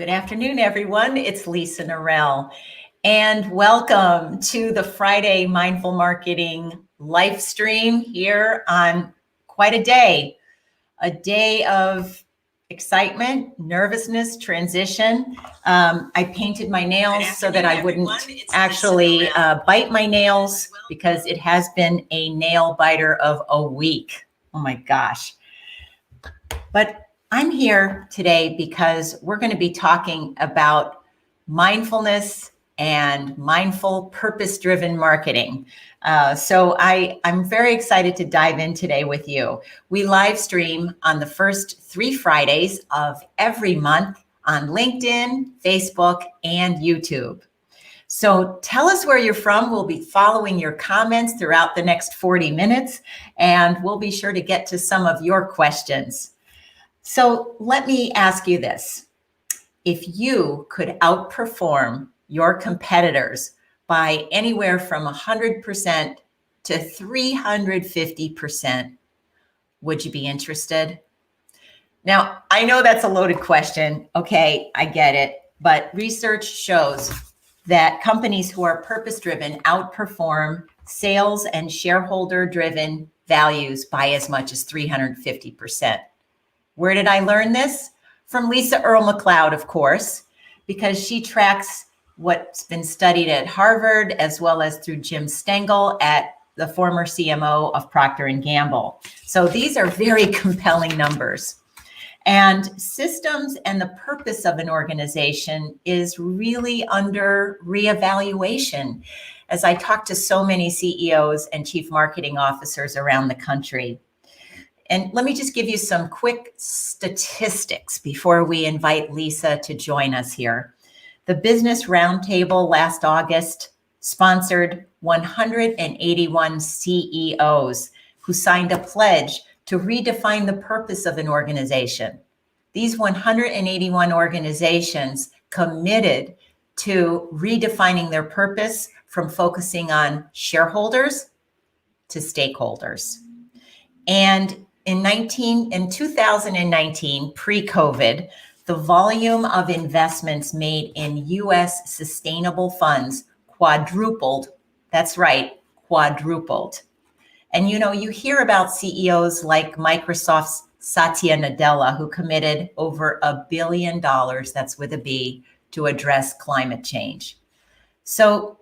Good afternoon, everyone. It's Lisa Norell, and welcome to the Friday Mindful Marketing Livestream here on quite a day of excitement, nervousness, transition. I painted my nails so that I wouldn't actually bite my nails because it has been a nail biter of a week. Oh my gosh. But I'm here today because we're going to be talking about mindfulness and mindful purpose-driven marketing. So I'm very excited to dive in today with you. We live stream on the first 3 Fridays of every month on LinkedIn, Facebook, and YouTube. So tell us where you're from. We'll be following your comments throughout the next 40 minutes, and we'll be sure to get to some of your questions. So let me ask you this. If you could outperform your competitors by anywhere from 100% to 350%, would you be interested? Now, I know that's a loaded question. Okay, I get it. But research shows that companies who are purpose-driven outperform sales and shareholder-driven values by as much as 350%. Where did I learn this? From Lisa Earl McLeod, of course, because she tracks what's been studied at Harvard as well as through Jim Stengel at the former CMO of Procter & Gamble. So these are very compelling numbers. And systems and the purpose of an organization is really under reevaluation, as I talk to so many CEOs and chief marketing officers around the country. And let me just give you some quick statistics before we invite Lisa to join us here. The Business Roundtable last August sponsored 181 CEOs who signed a pledge to redefine the purpose of an organization. These 181 organizations committed to redefining their purpose from focusing on shareholders to stakeholders. And in 2019, pre-COVID, the volume of investments made in U.S. sustainable funds quadrupled. That's right, quadrupled. And you hear about CEOs like Microsoft's Satya Nadella, who committed over $1 billion, that's with a B, to address climate change. So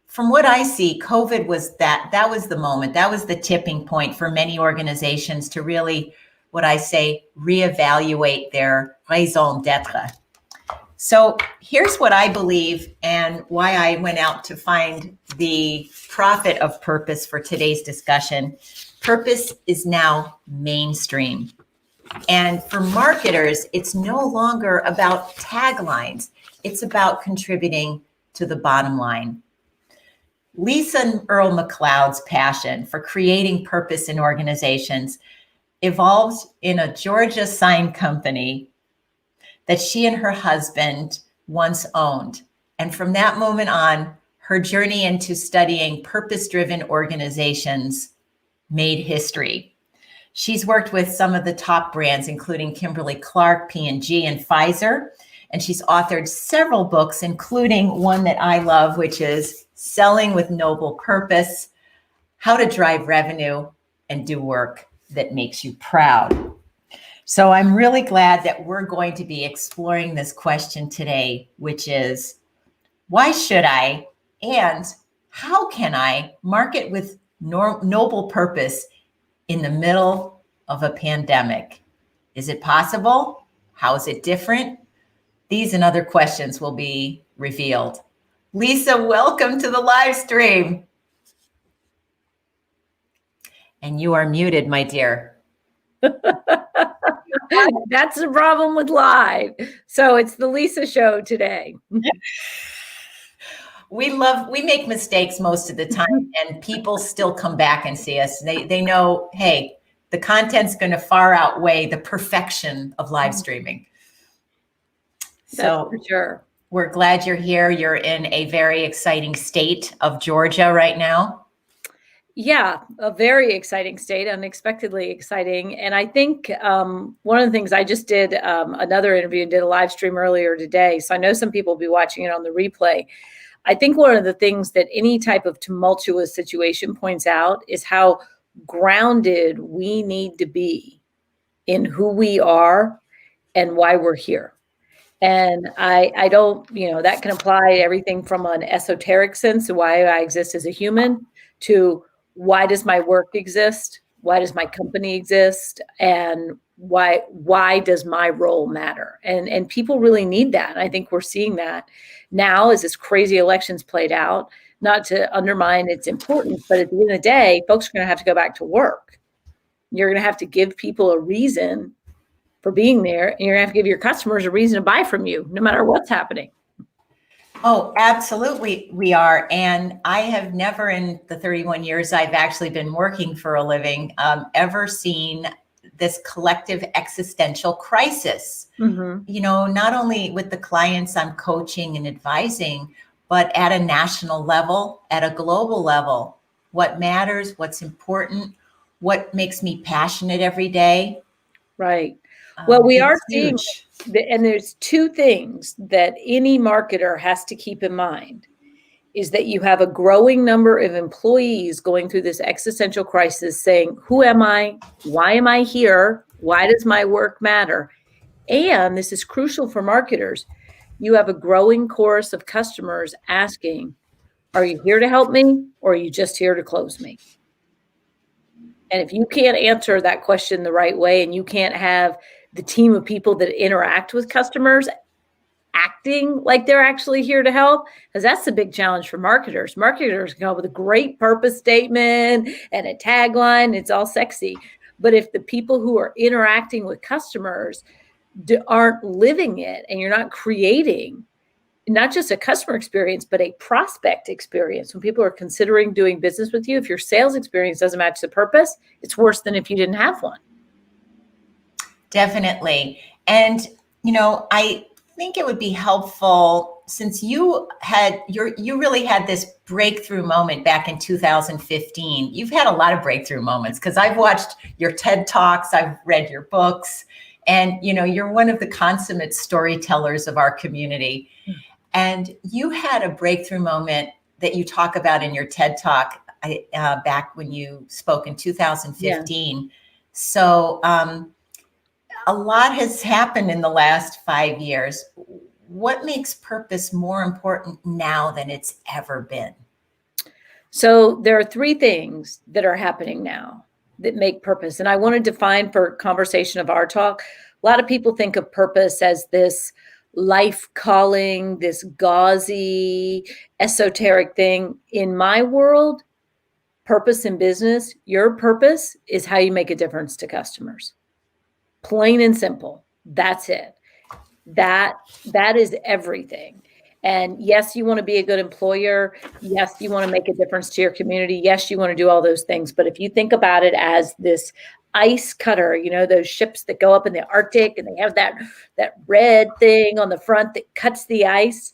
from what I see, COVID was that was the moment, that was the tipping point for many organizations to really, what I say, reevaluate their raison d'etre. So here's what I believe and why I went out to find the prophet of purpose for today's discussion. Purpose is now mainstream. And for marketers, it's no longer about taglines. It's about contributing to the bottom line. Lisa Earl McLeod's passion for creating purpose in organizations evolved in a Georgia sign company that she and her husband once owned. And from that moment on, her journey into studying purpose-driven organizations made history. She's worked with some of the top brands, including Kimberly-Clark, P&G, and Pfizer. And she's authored several books, including one that I love, which is Selling with Noble Purpose, How to Drive Revenue and Do Work That Makes You Proud. So I'm really glad that we're going to be exploring this question today, which is, why should I and how can I market with noble purpose in the middle of a pandemic? Is it possible? How is it different? These and other questions will be revealed. Lisa, welcome to the live stream. And you are muted, my dear. That's the problem with live. So it's the Lisa show today. We make mistakes most of the time, and people still come back and see us. They know, hey, the content's going to far outweigh the perfection of live streaming. So for sure. We're glad you're here. You're in a very exciting state of Georgia right now. Yeah, a very exciting state, unexpectedly exciting. And I think one of the things I just did another interview and did a live stream earlier today. So I know some people will be watching it on the replay. I think one of the things that any type of tumultuous situation points out is how grounded we need to be in who we are and why we're here. And I don't, that can apply to everything from an esoteric sense to why I exist as a human to why does my work exist? Why does my company exist? And why does my role matter? And people really need that. And I think we're seeing that now as this crazy election's played out, not to undermine its importance, but at the end of the day, folks are going to have to go back to work. You're going to have to give people a reason for being there, and you're gonna have to give your customers a reason to buy from you, no matter what's happening. Oh, absolutely, we are. And I have never, in the 31 years I've actually been working for a living, ever seen this collective existential crisis. Mm-hmm. Not only with the clients I'm coaching and advising, but at a national level, at a global level. What matters, what's important, what makes me passionate every day. Right. Well, we are seeing, huge. and there's two things that any marketer has to keep in mind, is that you have a growing number of employees going through this existential crisis saying, who am I? Why am I here? Why does my work matter? And this is crucial for marketers. You have a growing chorus of customers asking, are you here to help me, or are you just here to close me? And if you can't answer that question the right way, and you can't have the team of people that interact with customers acting like they're actually here to help, because that's the big challenge for marketers. Marketers come up with a great purpose statement and a tagline. It's all sexy. But if the people who are interacting with customers aren't living it, and you're not creating not just a customer experience, but a prospect experience. When people are considering doing business with you, if your sales experience doesn't match the purpose, it's worse than if you didn't have one. Definitely. And, I think it would be helpful, since you really had this breakthrough moment back in 2015. You've had a lot of breakthrough moments, because I've watched your TED Talks, I've read your books, and, you're one of the consummate storytellers of our community. And you had a breakthrough moment that you talk about in your TED Talk back when you spoke in 2015. Yeah. So a lot has happened in the last 5 years. What makes purpose more important now than it's ever been? So there are three things that are happening now that make purpose. And I want to define, for conversation of our talk, a lot of people think of purpose as this life calling, this gauzy, esoteric thing. In my world, purpose in business, your purpose is how you make a difference to customers. Plain and simple. That's it. That is everything. And yes, you want to be a good employer. Yes, you want to make a difference to your community. Yes, you want to do all those things. But if you think about it as this ice cutter, those ships that go up in the Arctic, and they have that red thing on the front that cuts the ice.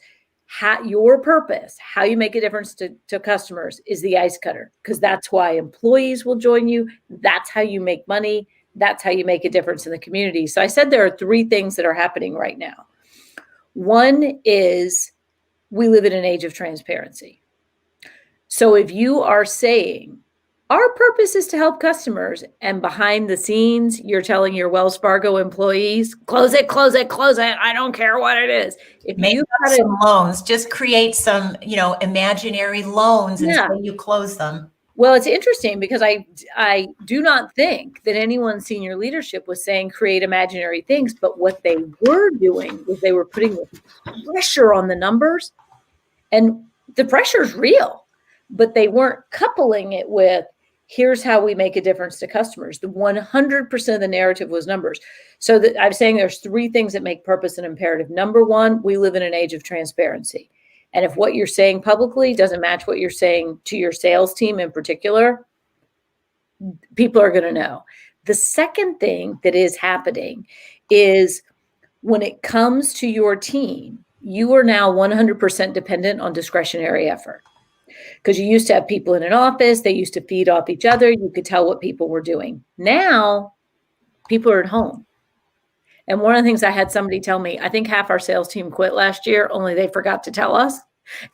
Your purpose, how you make a difference to customers, is the ice cutter, because that's why employees will join you. That's how you make money. That's how you make a difference in the community. So I said there are three things that are happening right now. One is we live in an age of transparency. So if you are saying, our purpose is to help customers, and behind the scenes, you're telling your Wells Fargo employees, close it, close it, close it. I don't care what it is. If Make some loans, just create some, imaginary loans until you close them. Well, it's interesting, because I do not think that anyone in senior leadership was saying create imaginary things, but what they were doing was they were putting pressure on the numbers, and the pressure is real, but they weren't coupling it with, here's how we make a difference to customers. The 100% of the narrative was numbers. So I'm saying there's three things that make purpose an imperative. Number one, we live in an age of transparency. And if what you're saying publicly doesn't match what you're saying to your sales team in particular, people are going to know. The second thing that is happening is, when it comes to your team, you are now 100% dependent on discretionary effort. Because you used to have people in an office, they used to feed off each other. You could tell what people were doing. Now, people are at home. And one of the things I had somebody tell me, I think half our sales team quit last year, only they forgot to tell us.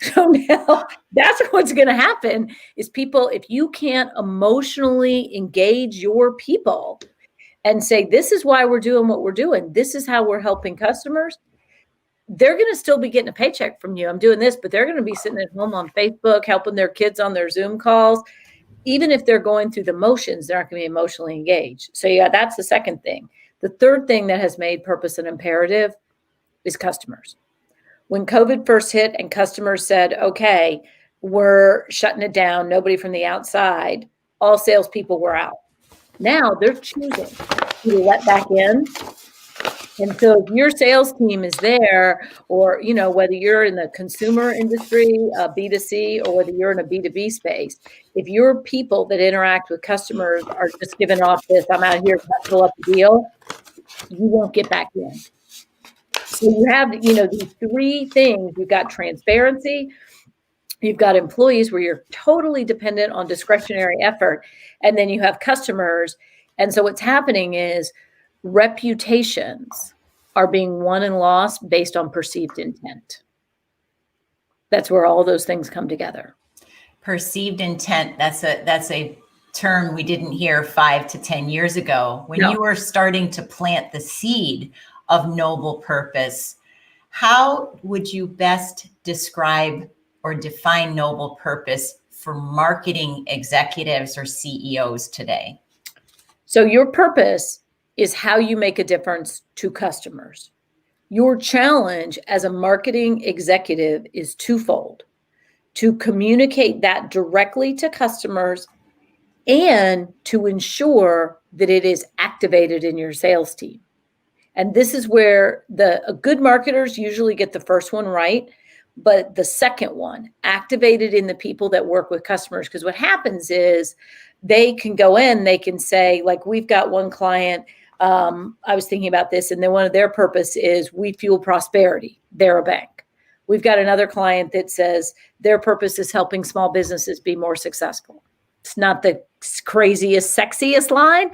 So now that's what's going to happen is people, if you can't emotionally engage your people and say, this is why we're doing what we're doing, this is how we're helping customers, they're going to still be getting a paycheck from you. I'm doing this, but they're going to be sitting at home on Facebook, helping their kids on their Zoom calls. Even if they're going through the motions, they're not going to be emotionally engaged. So yeah, that's the second thing. The third thing that has made purpose an imperative is customers. When COVID first hit and customers said, okay, we're shutting it down, nobody from the outside, all salespeople were out. Now they're choosing who to let back in. And so if your sales team is there, or, you know, whether you're in the consumer industry, B2C, or whether you're in a B2B space, if your people that interact with customers are just giving off this, I'm out here to fill up the deal, you won't get back in. So you have, you know, these three things. You've got transparency, you've got employees where you're totally dependent on discretionary effort, and then you have customers. And so what's happening is reputations are being won and lost based on perceived intent. That's where all those things come together. Perceived intent, that's a term we didn't hear 5 to 10 years ago. When you were starting to plant the seed of noble purpose, how would you best describe or define noble purpose for marketing executives or CEOs today? So your purpose is how you make a difference to customers. Your challenge as a marketing executive is twofold: to communicate that directly to customers and to ensure that it is activated in your sales team. And this is where the good marketers usually get the first one right, but the second one, activated in the people that work with customers. Because what happens is they can go in, they can say, like, we've got one client, I was thinking about this, and then one of their purpose is we fuel prosperity. They're a bank. We've got another client that says their purpose is helping small businesses be more successful. It's not the craziest, sexiest line,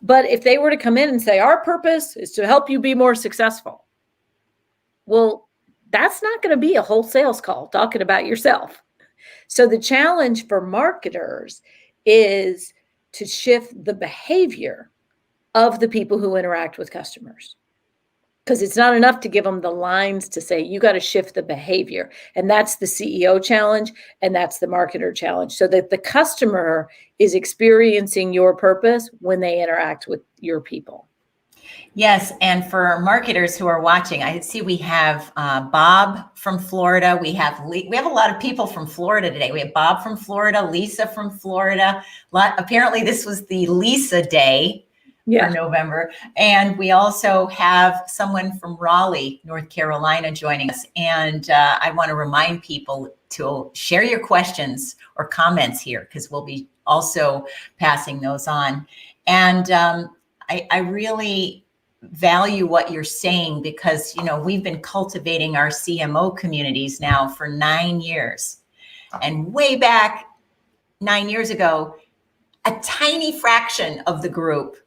but if they were to come in and say, our purpose is to help you be more successful, well, that's not going to be a whole sales call talking about yourself. So the challenge for marketers is to shift the behavior of the people who interact with customers. Because it's not enough to give them the lines to say, you got to shift the behavior. And that's the CEO challenge, and that's the marketer challenge, so that the customer is experiencing your purpose when they interact with your people. Yes, and for marketers who are watching, I see we have Bob from Florida. We have a lot of people from Florida today. We have Bob from Florida, Lisa from Florida. Apparently, this was the Lisa Day. For November. And we also have someone from Raleigh, North Carolina joining us. And I want to remind people to share your questions or comments here, because we'll be also passing those on. And I really value what you're saying, because, you know, we've been cultivating our CMO communities now for 9 years. And way back 9 years ago, a tiny fraction of the group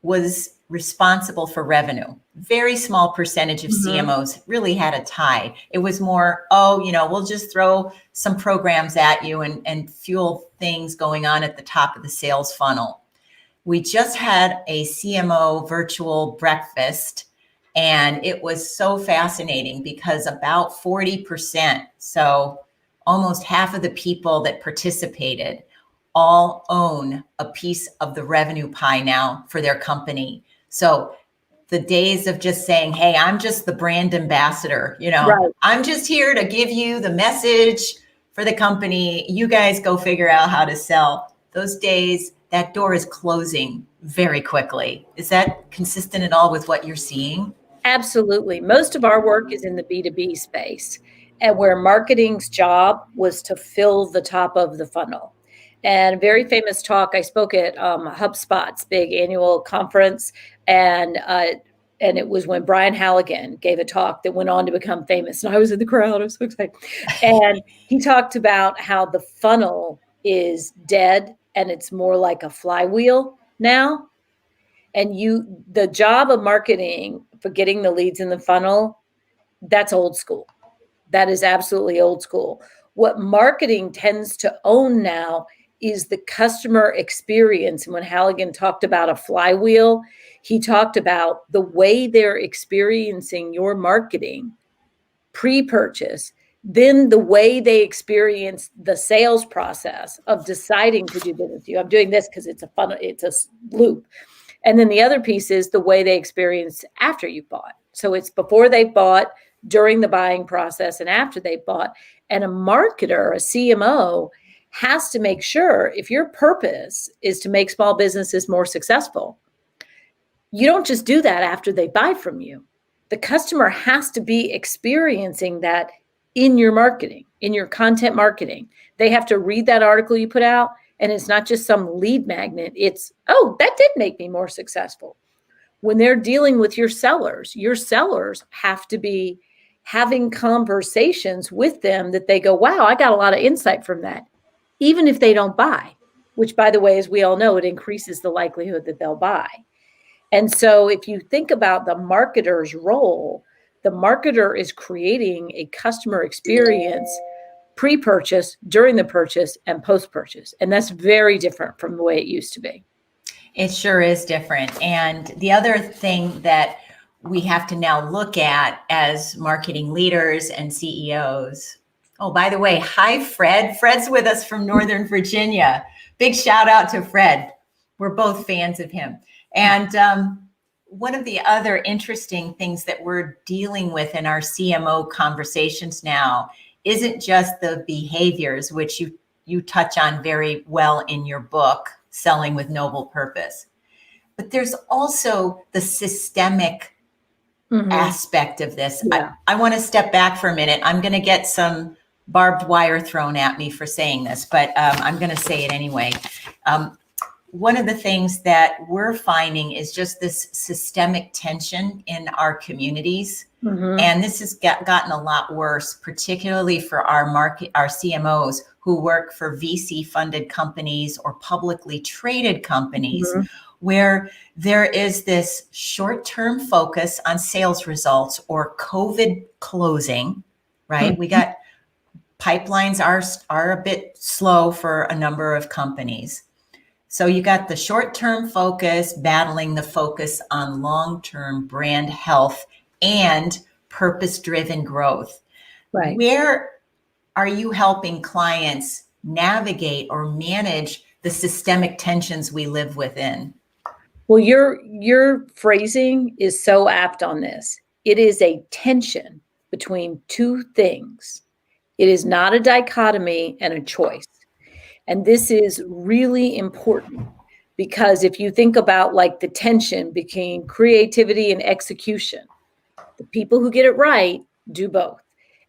was responsible for revenue. Very small percentage of CMOs really had a tie. It was more, we'll just throw some programs at you and fuel things going on at the top of the sales funnel. We just had a CMO virtual breakfast, and it was so fascinating because about 40%, so almost half of the people that participated, all own a piece of the revenue pie now for their company. So the days of just saying, hey, I'm just the brand ambassador, right. I'm just here to give you the message for the company. You guys go figure out how to sell. Those days, that door is closing very quickly. Is that consistent at all with what you're seeing? Absolutely. Most of our work is in the B2B space, and where marketing's job was to fill the top of the funnel. And a very famous talk, I spoke at HubSpot's big annual conference, and and it was when Brian Halligan gave a talk that went on to become famous. And I was in the crowd. I was so excited. And he talked about how the funnel is dead and it's more like a flywheel now. And the job of marketing for getting the leads in the funnel, that's old school. That is absolutely old school. What marketing tends to own now is the customer experience. And when Halligan talked about a flywheel, he talked about the way they're experiencing your marketing pre-purchase, then the way they experience the sales process of deciding to do business with you. I'm doing this because it's a funnel, it's a loop. And then the other piece is the way they experience after you bought. So it's before they bought, during the buying process, and after they bought. And a marketer, a CMO, has to make sure, if your purpose is to make small businesses more successful, you don't just do that after they buy from you. The customer has to be experiencing that in your marketing, in your content marketing. They have to read that article you put out, and it's not just some lead magnet. It's, oh, that did make me more successful. When they're dealing with your sellers have to be having conversations with them that they go, wow, I got a lot of insight from that, even if they don't buy, which, by the way, as we all know, it increases the likelihood that they'll buy. And so if you think about the marketer's role, the marketer is creating a customer experience pre-purchase, during the purchase, and post-purchase. And that's very different from the way it used to be. It sure is different. And the other thing that we have to now look at as marketing leaders and CEOs. Oh, by the way, hi, Fred. Fred's with us from Northern Virginia. Big shout out to Fred. We're both fans of him. And one of the other interesting things that we're dealing with in our CMO conversations now isn't just the behaviors, which you touch on very well in your book, Selling with Noble Purpose. But there's also the systemic aspect of this. Yeah. I want to step back for a minute. I'm going to get some barbed wire thrown at me for saying this, but I'm going to say it anyway. One of the things that we're finding is just this systemic tension in our communities. And this has gotten a lot worse, particularly for our CMOs who work for VC funded companies or publicly traded companies, where there is this short-term focus on sales results or COVID closing, right? We got pipelines are a bit slow for a number of companies. So you got the short-term focus battling the focus on long-term brand health and purpose-driven growth. Right. Where are you helping clients navigate or manage the systemic tensions we live within? Well, your phrasing is so apt on this. It is a tension between two things. It is not a dichotomy and a choice. And this is really important because if you think about like the tension between creativity and execution, the people who get it right do both.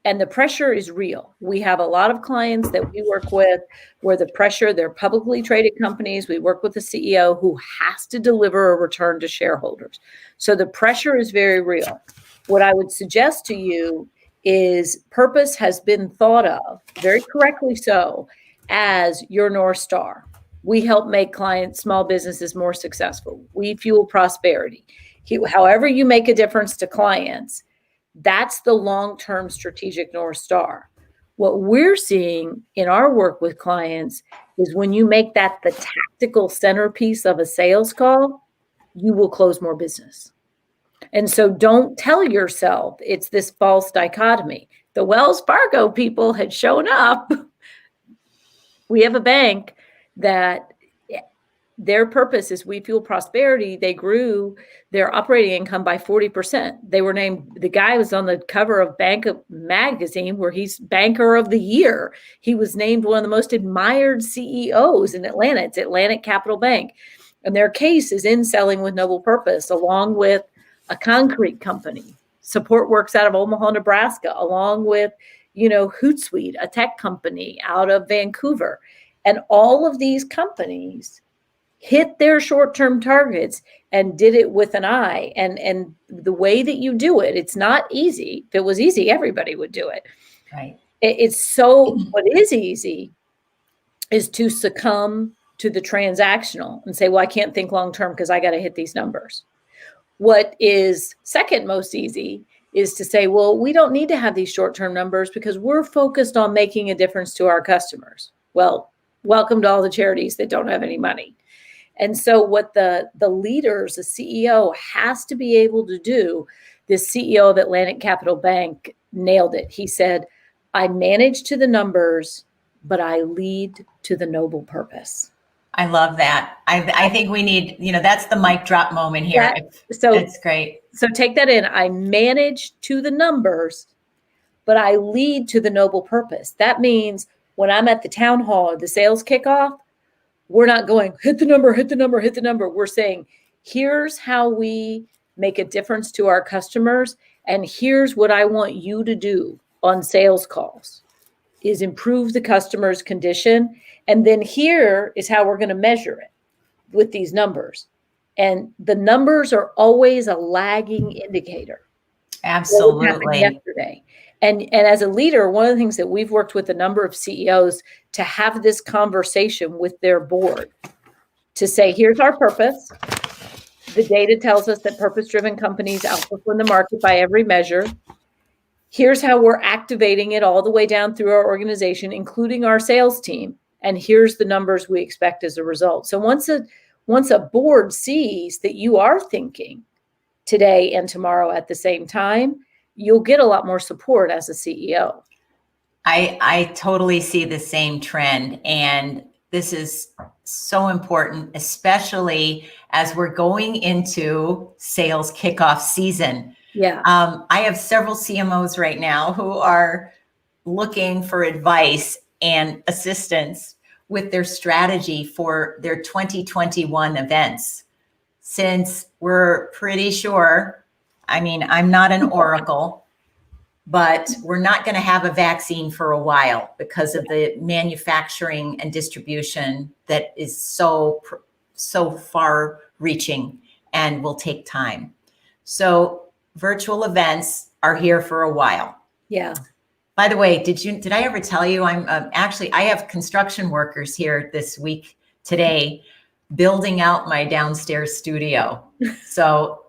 And the pressure is real. We have a lot of clients that we work with where the pressure, they're publicly traded companies. We work with a CEO who has to deliver a return to shareholders. So the pressure is very real. What I would suggest to you is purpose has been thought of, very correctly so, as your North Star. We help make clients, small businesses more successful. We fuel prosperity. However you make a difference to clients, that's the long-term strategic North Star. What we're seeing in our work with clients is when you make that the tactical centerpiece of a sales call, you will close more business. And so don't tell yourself it's this false dichotomy. The Wells Fargo people had shown up. We have a bank that their purpose is we fuel prosperity. They grew their operating income by 40%. They were named, the guy was on the cover of Bank magazine where he's Banker of the Year. He was named one of the most admired CEOs in Atlanta. It's Atlantic Capital Bank. And their case is in Selling with Noble Purpose, along with a concrete company. Support Works out of Omaha, Nebraska, along with, Hootsuite, a tech company out of Vancouver. And all of these companies hit their short-term targets and did it with an eye. And the way that you do it, it's not easy. If it was easy, everybody would do it. Right. What is easy is to succumb to the transactional and say, well, I can't think long-term because I got to hit these numbers. What is second most easy is to say, well, we don't need to have these short-term numbers because we're focused on making a difference to our customers. Well, welcome to all the charities that don't have any money. And so what the leaders, the CEO has to be able to do, this CEO of Atlantic Capital Bank nailed it. He said, I manage to the numbers, but I lead to the noble purpose. I love that. I think we need, that's the mic drop moment here. It's great. So take that in. I manage to the numbers, but I lead to the noble purpose. That means when I'm at the town hall or the sales kickoff, we're not going, hit the number, hit the number, hit the number. We're saying, here's how we make a difference to our customers. And here's what I want you to do on sales calls is improve the customer's condition. And then here is how we're going to measure it with these numbers. And the numbers are always a lagging indicator. Absolutely. Yesterday. And as a leader, one of the things that we've worked with a number of CEOs to have this conversation with their board to say, here's our purpose. The data tells us that purpose-driven companies outperform the market by every measure. Here's how we're activating it all the way down through our organization, including our sales team. And here's the numbers we expect as a result. So once a board sees that you are thinking today and tomorrow at the same time, you'll get a lot more support as a CEO. I totally see the same trend. And this is so important, especially as we're going into sales kickoff season. Yeah. I have several CMOs right now who are looking for advice and assistance with their strategy for their 2021 events. Since we're pretty sure, I'm not an oracle, but we're not going to have a vaccine for a while because of the manufacturing and distribution that is so far reaching and will take time. So virtual events are here for a while. Yeah. By the way, did I ever tell you I have construction workers here this week today building out my downstairs studio. So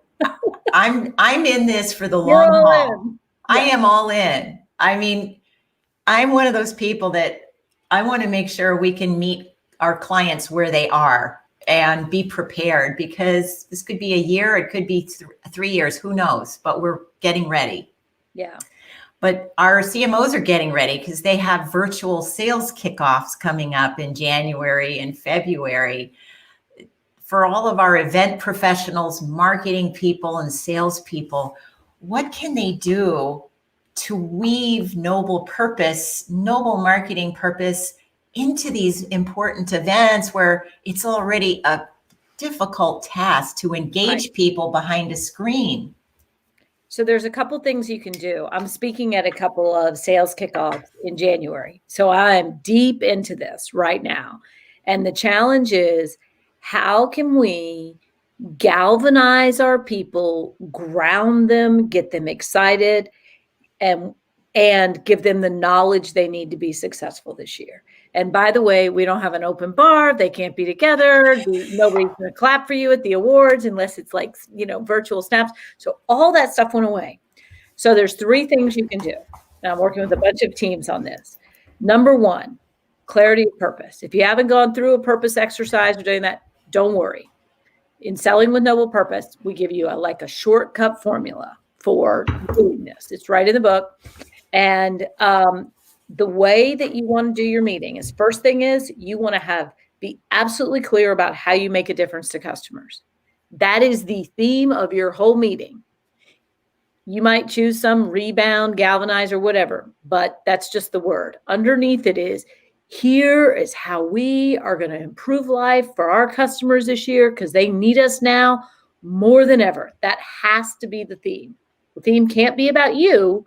I'm in this for the long haul. Yeah. I am all in. I'm one of those people that I want to make sure we can meet our clients where they are and be prepared, because this could be a year, it could be 3 years, who knows, but we're getting ready. Yeah. But our CMOs are getting ready because they have virtual sales kickoffs coming up in January and February. For all of our event professionals, marketing people, and salespeople, what can they do to weave noble marketing purpose into these important events where it's already a difficult task to engage people behind a screen? So there's a couple things you can do. I'm speaking at a couple of sales kickoffs in January. So I'm deep into this right now. And the challenge is, how can we galvanize our people, ground them, get them excited, and give them the knowledge they need to be successful this year? And by the way, we don't have an open bar. They can't be together. Nobody's going to clap for you at the awards unless it's like, virtual snaps. So all that stuff went away. So there's 3 things you can do. And I'm working with a bunch of teams on this. Number 1, clarity of purpose. If you haven't gone through a purpose exercise or doing that, don't worry. In Selling with Noble Purpose, we give you a shortcut formula for doing this. It's right in the book. And the way that you want to do your meeting is, first thing is, you want to be absolutely clear about how you make a difference to customers. That is the theme of your whole meeting. You might choose some rebound, galvanize, or whatever, but that's just the word. Underneath it is, here is how we are going to improve life for our customers this year because they need us now more than ever. That has to be the theme. The theme can't be about you,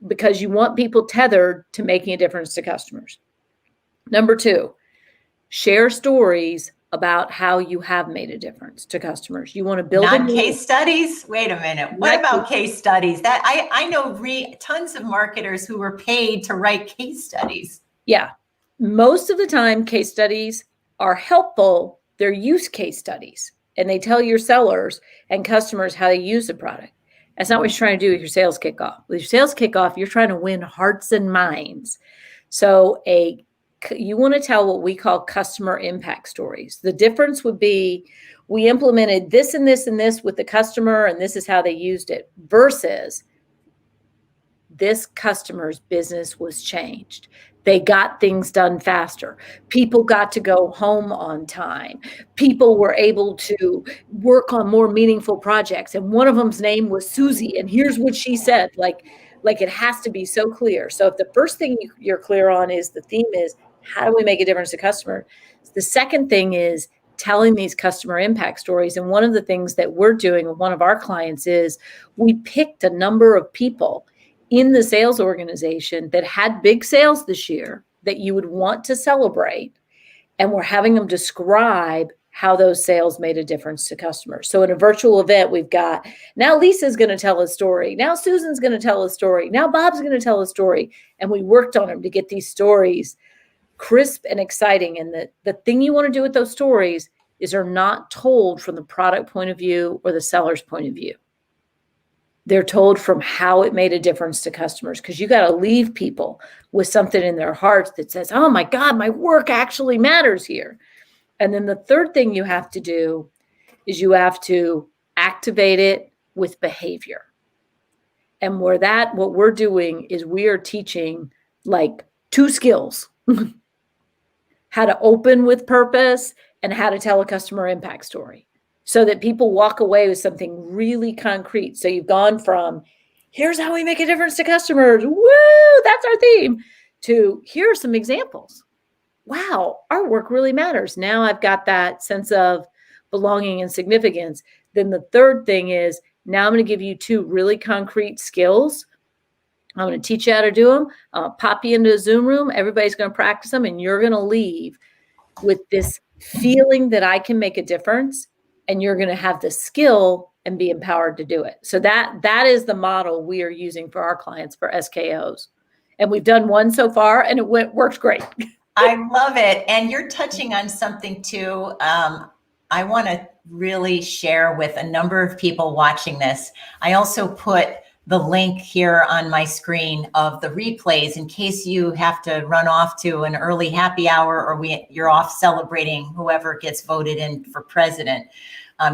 because you want people tethered to making a difference to customers. Number 2, share stories about how you have made a difference to customers. You want to build Not case studies. Wait a minute. What about case studies? That I know tons of marketers who were paid to write case studies. Yeah. Most of the time, case studies are helpful. They're use case studies, and they tell your sellers and customers how to use the product. That's not what you're trying to do with your sales kickoff. With your sales kickoff, you're trying to win hearts and minds. So you want to tell what we call customer impact stories. The difference would be we implemented this and this and this with the customer, and this is how they used it, versus this customer's business was changed. They got things done faster. People got to go home on time. People were able to work on more meaningful projects. And one of them's name was Susie. And here's what she said. Like it has to be so clear. So if the first thing you're clear on is the theme is, how do we make a difference to customer? The second thing is telling these customer impact stories. And one of the things that we're doing with one of our clients is we picked a number of people in the sales organization that had big sales this year that you would want to celebrate. And we're having them describe how those sales made a difference to customers. So in a virtual event, we've got, now Lisa's going to tell a story. Now Susan's going to tell a story. Now Bob's going to tell a story. And we worked on them to get these stories crisp and exciting. And the thing you want to do with those stories is they're not told from the product point of view or the seller's point of view. They're told from how it made a difference to customers, because you got to leave people with something in their hearts that says, oh my God, my work actually matters here. And then the third thing you have to do is you have to activate it with behavior. And what we're doing is we are teaching like 2 skills, how to open with purpose and how to tell a customer impact story, so that people walk away with something really concrete. So you've gone from, here's how we make a difference to customers, woo, that's our theme, to here are some examples. Wow, our work really matters. Now I've got that sense of belonging and significance. Then the third thing is, now I'm going to give you 2 really concrete skills. I'm going to teach you how to do them. I'll pop you into a Zoom room. Everybody's going to practice them, and you're going to leave with this feeling that I can make a difference. And you're going to have the skill and be empowered to do it. So that is the model we are using for our clients for SKOs. And we've done one so far, and it worked great. I love it. And you're touching on something too. I want to really share with a number of people watching this. I also put the link here on my screen of the replays in case you have to run off to an early happy hour, or you're off celebrating whoever gets voted in for president.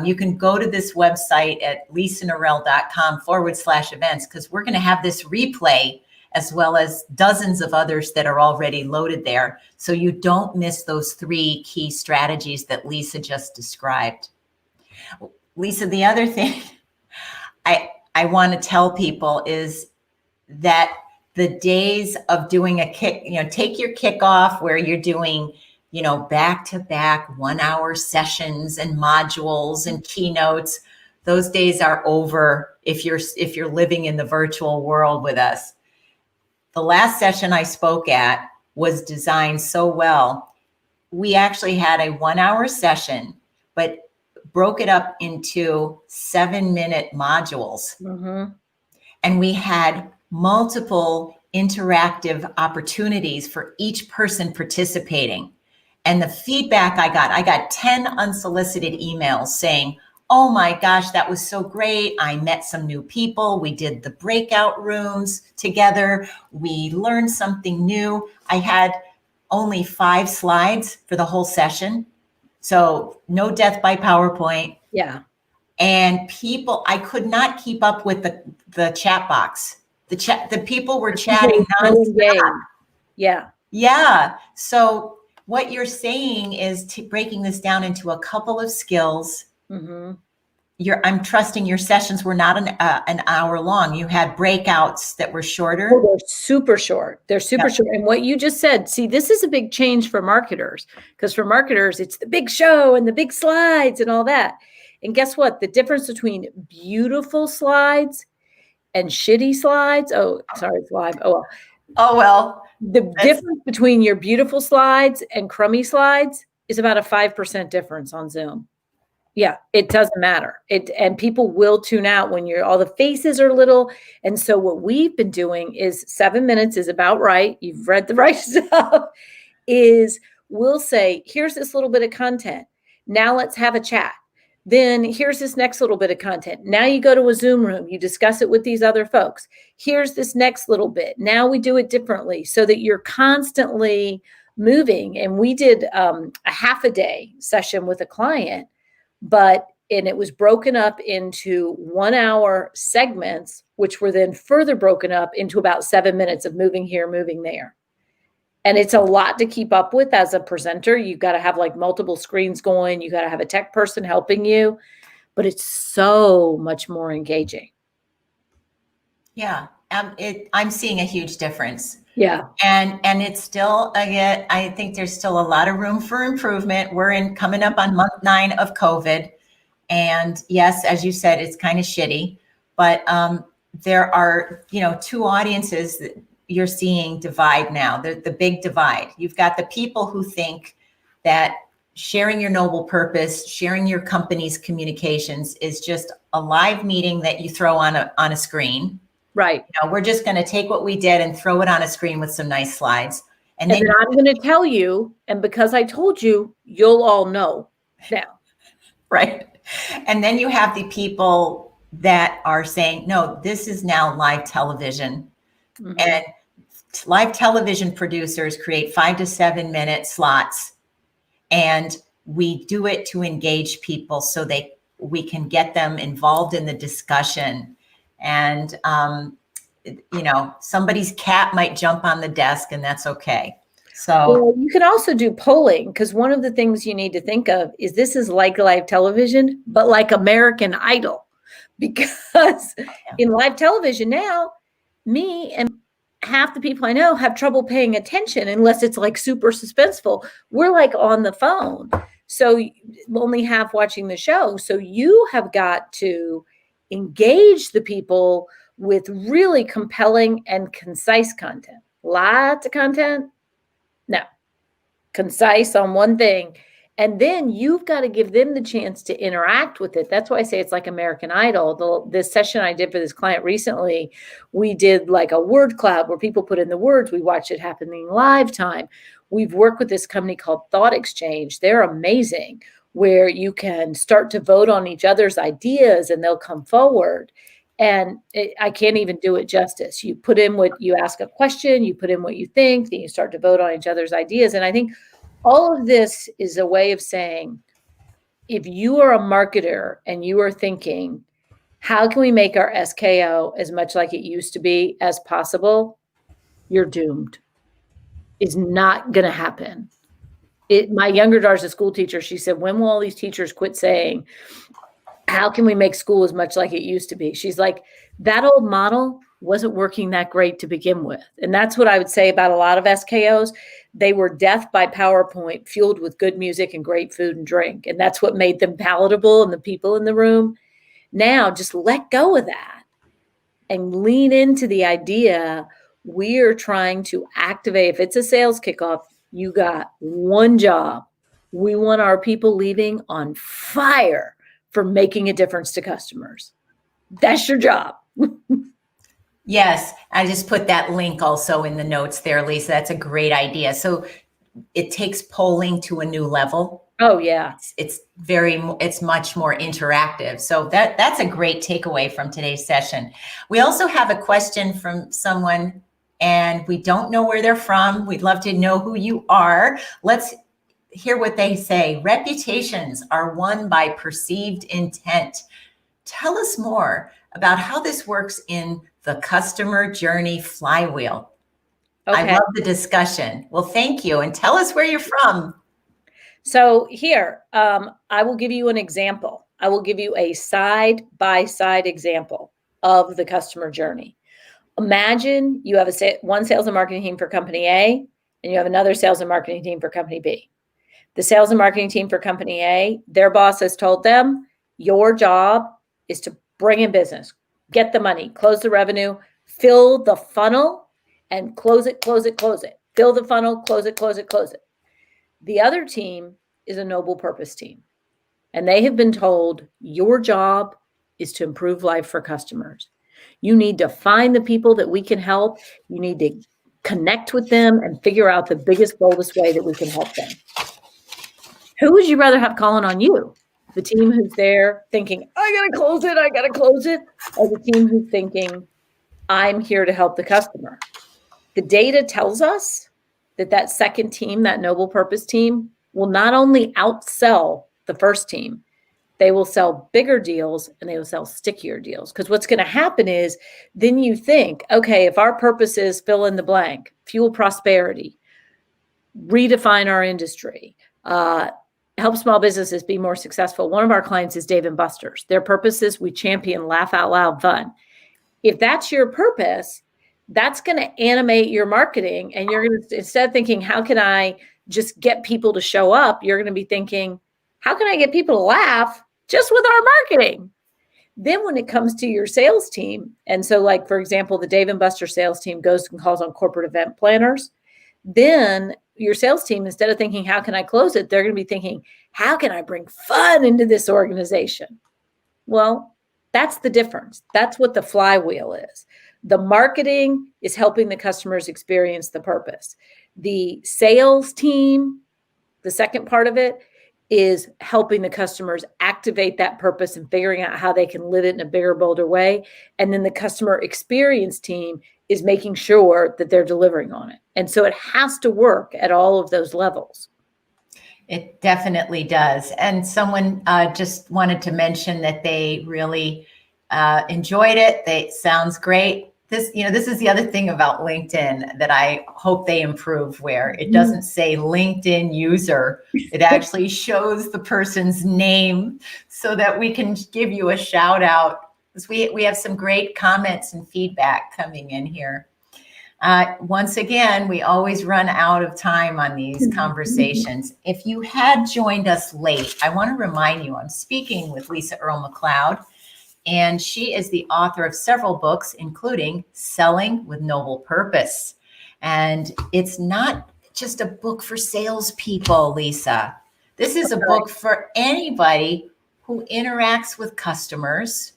You can go to this website at lisanorell.com/events, because we're going to have this replay as well as dozens of others that are already loaded there. So you don't miss those 3 key strategies that Lisa just described. Lisa, the other thing I want to tell people is that the days of doing take your kickoff where you're doing, back-to-back 1-hour sessions and modules and keynotes. Those days are over if you're living in the virtual world with us. The last session I spoke at was designed so well. We actually had a 1-hour session, but broke it up into 7-minute modules. Mm-hmm. And we had multiple interactive opportunities for each person participating. And the feedback I got 10 unsolicited emails saying, oh my gosh, that was so great. I met some new people. We did the breakout rooms together. We learned something new. I had only 5 slides for the whole session. So no death by PowerPoint. Yeah. And I could not keep up with the chat box. The people were chatting nonstop. Yeah. Yeah. So what you're saying is breaking this down into a couple of skills. Mm-hmm. I'm trusting your sessions were not an hour long. You had breakouts that were shorter. Oh, they're super short. They're super short. And what you just said, see, this is a big change for marketers, because for marketers, it's the big show and the big slides and all that. And guess what? The difference between beautiful slides and shitty slides. Oh, sorry, it's live. Oh, well. Oh, well. The difference between your beautiful slides and crummy slides is about a 5% difference on Zoom. Yeah, it doesn't matter. And people will tune out when all the faces are little. And so what we've been doing is 7 minutes is about right. You've read the right stuff. Is we'll say, here's this little bit of content. Now let's have a chat. Then here's this next little bit of content. Now you go to a Zoom room, you discuss it with these other folks. Here's this next little bit. Now we do it differently so that you're constantly moving. And we did a half a day session with a client, and it was broken up into 1 hour segments, which were then further broken up into about 7 minutes of moving here, moving there. And it's a lot to keep up with as a presenter. You've got to have like multiple screens going. You got to have a tech person helping you, but it's so much more engaging. Yeah, I'm seeing a huge difference. Yeah. And it's still, again, I think there's still a lot of room for improvement. We're coming up on month 9 of COVID. And yes, as you said, it's kind of shitty, but there are, 2 audiences that you're seeing divide now. The big divide. You've got the people who think that sharing your noble purpose, sharing your company's communications is just a live meeting that you throw on a screen. Right. We're just going to take what we did and throw it on a screen with some nice slides. And then I'm going to tell you, and because I told you, you'll all know now. Right. And then you have the people that are saying, no, this is now live television. Mm-hmm. And live television producers create 5 to 7 minute slots, and we do it to engage people so we can get them involved in the discussion. And, somebody's cat might jump on the desk, and that's okay. So you can also do polling, because one of the things you need to think of is this is like live television, but like American Idol, because in live television now, me and half the people I know have trouble paying attention unless it's like super suspenseful. We're like on the phone. So only half watching the show. So you have got to engage the people with really compelling and concise content. Lots of content. No. Concise on one thing. And then you've got to give them the chance to interact with it. That's why I say it's like American Idol. This session I did for this client recently, we did like a word cloud where people put in the words. We watched it happening live time. We've worked with this company called Thought Exchange. They're amazing, where you can start to vote on each other's ideas and they'll come forward. And I can't even do it justice. You put in you ask a question, you put in what you think, then you start to vote on each other's ideas. And I think all of this is a way of saying, if you are a marketer and you are thinking, how can we make our SKO as much like it used to be as possible? You're doomed. It's not going to happen. My younger daughter's a school teacher. She said, when will all these teachers quit saying, how can we make school as much like it used to be? She's like, that old model wasn't working that great to begin with. And that's what I would say about a lot of SKOs. They were death by PowerPoint, fueled with good music and great food and drink. And that's what made them palatable and the people in the room. Now, just let go of that and lean into the idea we are trying to activate. If it's a sales kickoff, you got one job. We want our people leaving on fire for making a difference to customers. That's your job. Yes, I just put that link also in the notes there, Lisa. That's a great idea. So it takes polling to a new level. Oh yeah. It's much more interactive. So that's a great takeaway from today's session. We also have a question from someone, and we don't know where they're from. We'd love to know who you are. Let's hear what they say. Reputations are won by perceived intent. Tell us more about how this works in the customer journey flywheel. Okay. I love the discussion. Well, thank you. And tell us where you're from. So here, I will give you an example. I will give you a side-by-side example of the customer journey. Imagine you have one sales and marketing team for company A, and you have another sales and marketing team for company B. The sales and marketing team for company A, their boss has told them, your job is to bring in business, get the money, close the revenue, fill the funnel, and close it, close it, close it. Fill the funnel, close it, close it, close it. The other team is a noble purpose team. And they have been told your job is to improve life for customers. You need to find the people that we can help. You need to connect with them and figure out the biggest, boldest way that we can help them. Who would you rather have calling on you? The team who's there thinking, I got to close it, or the team who's thinking, I'm here to help the customer? The data tells us that second team, that noble purpose team, will not only outsell the first team, they will sell bigger deals and they will sell stickier deals. Because what's going to happen is then you think, okay, if our purpose is fill in the blank, fuel prosperity, redefine our industry, help small businesses be more successful. One of our clients is Dave & Buster's. Their purpose is we champion laugh out loud fun. If that's your purpose, that's going to animate your marketing. And you're going to, instead of thinking, how can I just get people to show up? You're going to be thinking, how can I get people to laugh just with our marketing? Then when it comes to your sales team, and so like, for example, the Dave & Buster sales team goes and calls on corporate event planners. Then your sales team, instead of thinking, how can I close it? They're going to be thinking, how can I bring fun into this organization? Well, that's the difference. That's what the flywheel is. The marketing is helping the customers experience the purpose. The sales team, the second part of it, is helping the customers activate that purpose and figuring out how they can live it in a bigger, bolder way. And then the customer experience team is making sure that they're delivering on it. And so it has to work at all of those levels. It definitely does. And someone just wanted to mention that they really enjoyed it. Sounds great. This is the other thing about LinkedIn that I hope they improve, where it doesn't say LinkedIn user. It actually shows the person's name so that we can give you a shout out. We have some great comments and feedback coming in here. Once again, we always run out of time on these conversations. If you had joined us late, I want to remind you, I'm speaking with Lisa Earle McLeod, and she is the author of several books, including Selling with Noble Purpose. And it's not just a book for salespeople, Lisa. This is a book for anybody who interacts with customers,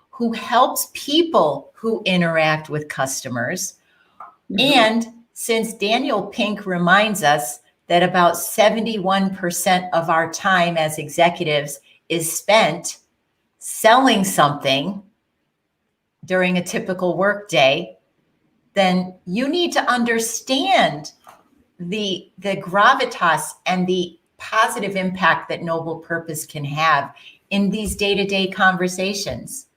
who helps people who interact with customers. And since Daniel Pink reminds us that about 71% of our time as executives is spent selling something during a typical work day, then you need to understand the gravitas and the positive impact that noble purpose can have in these day-to-day conversations.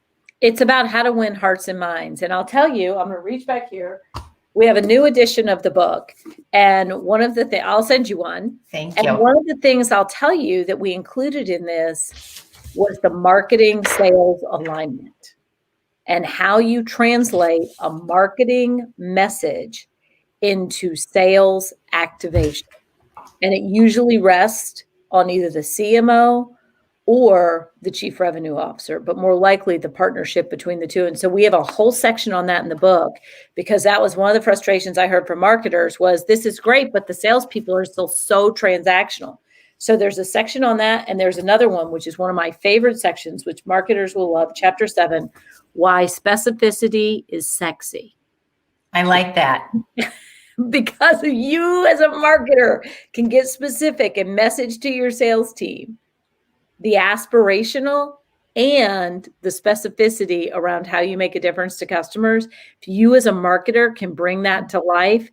It's about how to win hearts and minds. And I'll tell you, I'm going to reach back here. We have a new edition of the book. And one of the things, I'll send you one. Thank you. And one of the things I'll tell you that we included in this was the marketing sales alignment and how you translate a marketing message into sales activation. And it usually rests on either the CMO or the chief revenue officer, but more likely the partnership between the two. And so we have a whole section on that in the book, because that was one of the frustrations I heard from marketers was, this is great, but the salespeople are still so transactional. So there's a section on that. And there's another one, which is one of my favorite sections, which marketers will love, Chapter 7, Why Specificity is Sexy. I like that. Because you as a marketer can get specific and message to your sales team the aspirational and the specificity around how you make a difference to customers. If you as a marketer can bring that to life,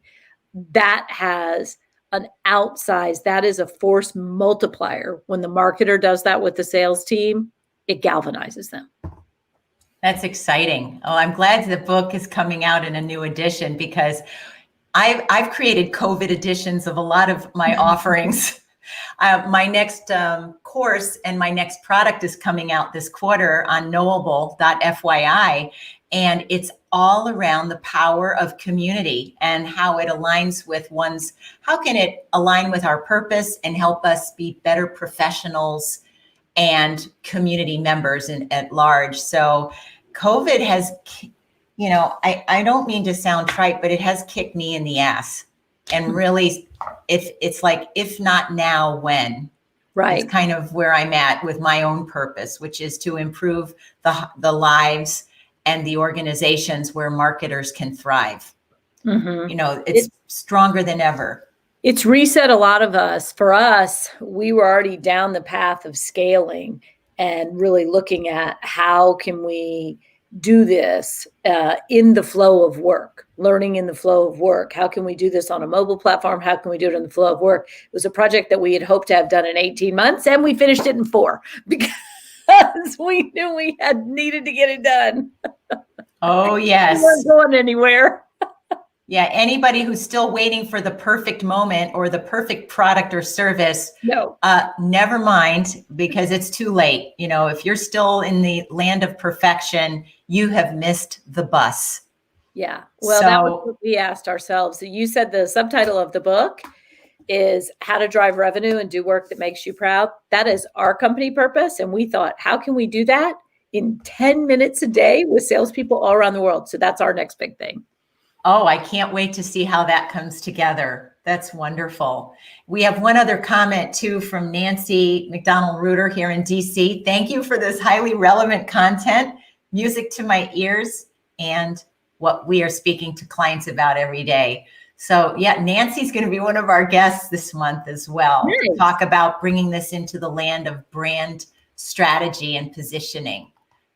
that has an outsized, that is a force multiplier. When the marketer does that with the sales team, it galvanizes them. That's exciting. Oh, I'm glad the book is coming out in a new edition, because I've created COVID editions of a lot of my offerings. My next course and my next product is coming out this quarter on knowable.fyi. And it's all around the power of community and how it aligns with how can it align with our purpose and help us be better professionals and community members at large. So COVID has, I don't mean to sound trite, but it has kicked me in the ass. And really, if it's like, if not now, when? Right. It's kind of where I'm at with my own purpose, which is to improve the lives and the organizations where marketers can thrive. Mm-hmm. You know, it's stronger than ever. It's reset a lot of us. For us, we were already down the path of scaling and really looking at how can we do this in the flow of work, learning in the flow of work. How can we do this on a mobile platform? How can we do it in the flow of work? It was a project that we had hoped to have done in 18 months, and we finished it in 4 because we knew we had needed to get it done. Oh, yes. We weren't going anywhere. Yeah, anybody who's still waiting for the perfect moment or the perfect product or service, No. Never mind, because it's too late. You know, if you're still in the land of perfection, you have missed the bus. Yeah. Well, that was what we asked ourselves. You said the subtitle of the book is How to Drive Revenue and Do Work That Makes You Proud. That is our company purpose. And we thought, how can we do that in 10 minutes a day with salespeople all around the world? So that's our next big thing. Oh, I can't wait to see how that comes together. That's wonderful. We have one other comment too from Nancy McDonald-Reuter here in DC. Thank you for this highly relevant content, music to my ears, and what we are speaking to clients about every day. So yeah, Nancy's going to be one of our guests this month as well. Nice. To talk about bringing this into the land of brand strategy and positioning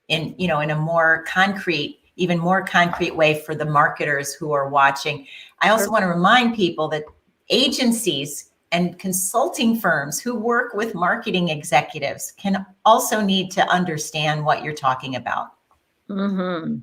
in, you know, in a more concrete, even more concrete way for the marketers who are watching. I also want to remind people that agencies and consulting firms who work with marketing executives can also need to understand what you're talking about. Mm-hmm.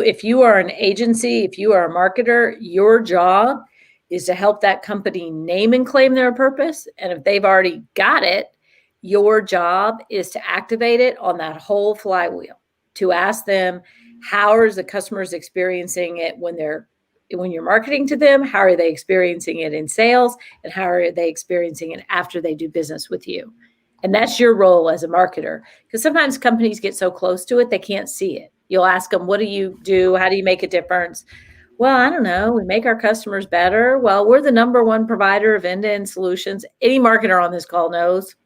If you are an agency, if you are a marketer, your job is to help that company name and claim their purpose. And if they've already got it, your job is to activate it on that whole flywheel, to ask them, how is the customers experiencing it when you're marketing to them? How are they experiencing it in sales? And how are they experiencing it after they do business with you? And that's your role as a marketer, because sometimes companies get so close to it, they can't see it. You'll ask them, what do you do? How do you make a difference? Well, I don't know. We make our customers better. Well, we're the number one provider of end-to-end solutions. Any marketer on this call knows.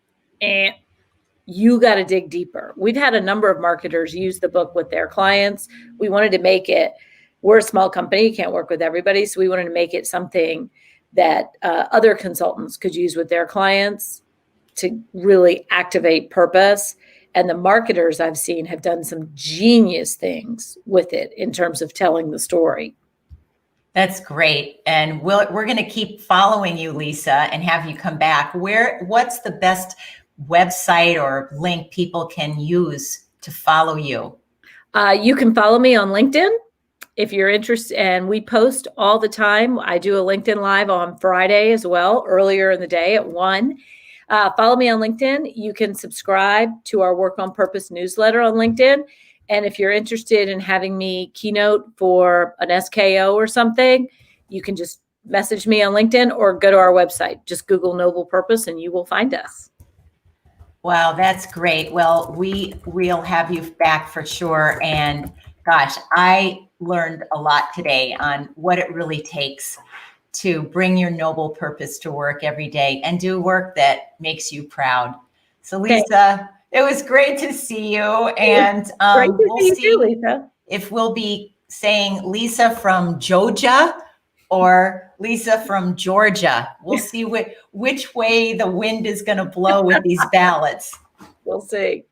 You got to dig deeper. We've had a number of marketers use the book with their clients. We wanted to make it, we're a small company, can't work with everybody. So we wanted to make it something that other consultants could use with their clients to really activate purpose. And the marketers I've seen have done some genius things with it in terms of telling the story. That's great. And we're going to keep following you, Lisa, and have you come back. What's the best website or link people can use to follow you? You can follow me on LinkedIn if you're interested, and we post all the time. I do a LinkedIn Live on Friday as well, earlier in the day at 1. Follow me on LinkedIn. You can subscribe to our Work on Purpose newsletter on LinkedIn. And if you're interested in having me keynote for an SKO or something, you can just message me on LinkedIn or go to our website. Just Google Noble Purpose and you will find us. Wow, that's great. Well, we'll have you back for sure. And gosh, I learned a lot today on what it really takes to bring your noble purpose to work every day and do work that makes you proud. So Lisa, it was great to see you. And we'll see you, Lisa. If we'll be saying Lisa from Georgia or Lisa from Georgia. We'll see which way the wind is going to blow with these ballots. We'll see.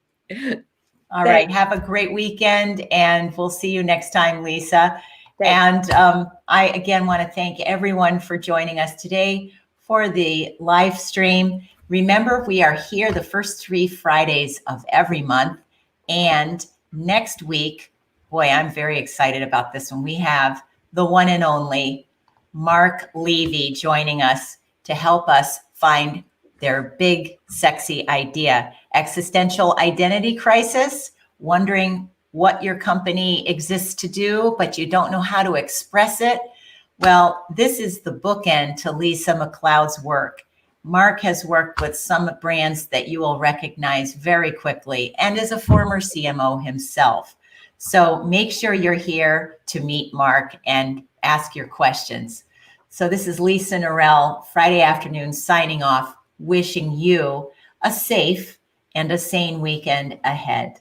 All right. Have a great weekend, and we'll see you next time, Lisa. Thanks. And I, again, want to thank everyone for joining us today for the live stream. Remember, we are here the first 3 Fridays of every month. And next week, boy, I'm very excited about this one. We have the one and only Mark Levy joining us to help us find their big, sexy idea. Existential identity crisis, wondering what your company exists to do, but you don't know how to express it. Well, this is the bookend to Lisa McLeod's work. Mark has worked with some brands that you will recognize very quickly and is a former CMO himself. So make sure you're here to meet Mark and ask your questions. So this is Lisa Norell, Friday afternoon, signing off, wishing you a safe and a sane weekend ahead.